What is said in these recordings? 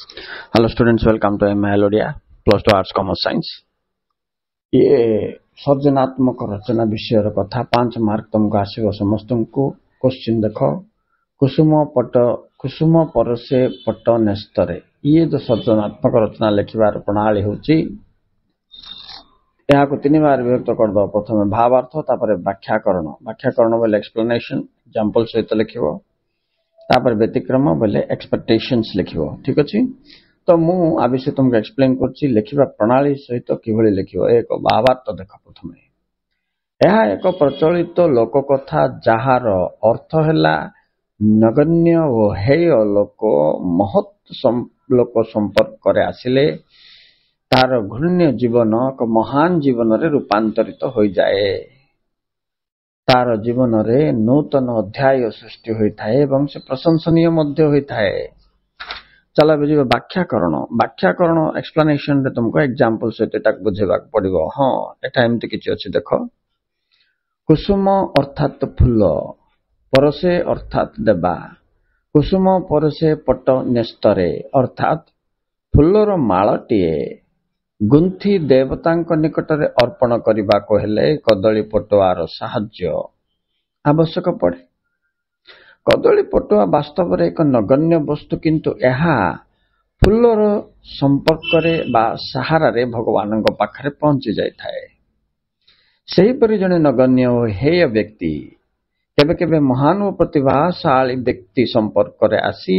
Hello students, welcome to MIL Odia Plus 2 Arts Commerce Science। ये सर्जनात्मक रचना विषय कथा 5 mark तुमको आसो समस्त को क्वेश्चन देख कुसुम परसे पट नेस्तरे ये जो सर्जनात्मक रचना लिखिबार प्रणाली होची यहाँ को 3 बार विभक्त कर दो। प्रथम भावार्थ तापर व्याख्याकरण बोले एक्सप्लेनेशन एग्जांपल सहित लिखिबो तापर व्यतिक्रम बोले एक्सपेक्टेशंस लिखिबो। ठीक अछि, तो मु आ विषय तुमको एक्सप्लेन करछि लिखिबा प्रणाली सहित किभଳି लिखिबो। एक भावार्थ देख प्रथम यह एक प्रचलित लोककथा जार अर्थ हैला नगण्य ओ हेय लोक महत् लोक संपर्क करे आसिले तार घृण्य जीवन एक महान जीवन रे रूपांतरित हो जाए। तार जीवन रे नूतन अध्याय सृष्टि होइथाए एवं से प्रशंसनीय मध्य होइथाए। चला बुझिबा व्याख्याकरण एक्सप्लेनेशन रे तुमको एग्जांपल सहित ताक बुझेबा पड़िबो। हां एटा एमति किछि अछि देखो। कुसुम अर्थात फूल, परसे अर्थात देबा। कुसुम परसे पट नेस्तरे अर्थात फूलर माळटिए गुंथि देवतांक निकटरे अर्पण करिबा को हेले कदली पटुआर साहाय्य आवश्यक पड़े। कदली पटुआ वास्तव रे एक नगण्य वस्तु, किंतु एहा फूलर संपर्क रे बा सहारा रे भगवान पाखरे पहुंची जाय थाए। सही परि जने नगण्य ओ हेय व्यक्ति केबे केबे महान और प्रतिभाशाली व्यक्ति संपर्क रे आसी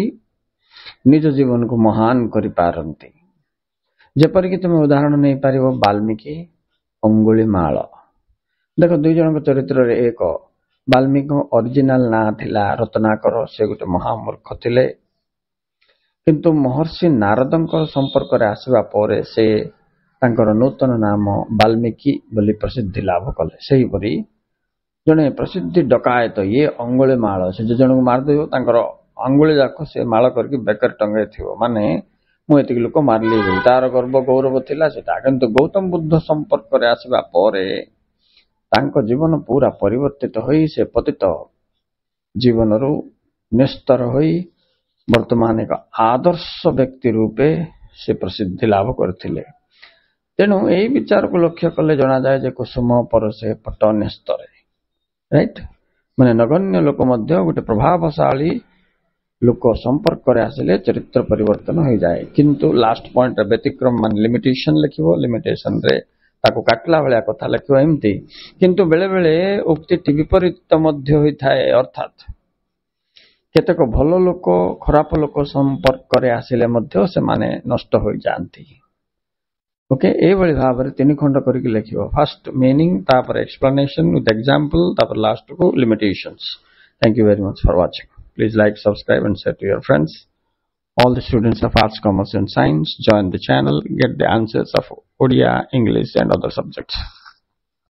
निज जीवन को महान करि पारंती। जेपर कि तुम उदाहरण नहीं पारिबो वाल्मीकि अंगुलीमाल। देखो दुई जन चरित्र रे एक वाल्मीकि ओरिजिनल ना थिला रत्नाकर, से गोटे महामूर्ख थिले, किंतु महर्षि नारदंकर संपर्क रे आसीबा परे से तांकर नूतन नाम वाल्मीकि बोली प्रसिद्धि लाभ कले। सही परि जने प्रसिद्धि डकायत ये अंगुलीमाल, से जे जन को मार देबो तांकर अंगुली जाको से माल करके बेकर टंगे थिबो, माने मु एतिक लोक मारली बोली तार गर्व गौरव थिला सेटा। किंतु गौतम बुद्ध संपर्क रे आसीबा परे तांको जीवन पूरा परिवर्तित होई से पतित जीवन रु निस्तर होई वर्तमान एक आदर्श व्यक्ति रूपे से प्रसिद्धि लाभ करथिले। तेणु एई विचार को लक्ष्य कले जना जाय जे कुसुम परसे पट नेस्तरे, राइट, माने नगण्य लोक मध्य गोटे प्रभावशाली लोक संपर्क करे आसिले चरित्र परिवर्तन हो जाए। किंतु लास्ट पॉइंट व्यतिक्रम मान लिमिटेशन लिखिबो। लिमिटेशन रे ताको काटला भलिया कथा लिखिबो एमती, किंतु बेले बेले उक्ति विपरीत मध्य होई थाए। अर्थात केतेक भलो लोक खराब लोक संपर्क करे आसिले मध्य से माने नष्ट हो जांती। ओके, ए बळी भाव रे 3 खंड करिक लिखिबो। फर्स्ट मीनिंग, तापर एक्सप्लेनेशन विथ एग्जांपल, तापर लास्ट को limitations. Thank you very much for watching. Please like, subscribe and share to your friends. All the students of Arts, Commerce and Science join the channel, get the answers of Odia, English and other subjects.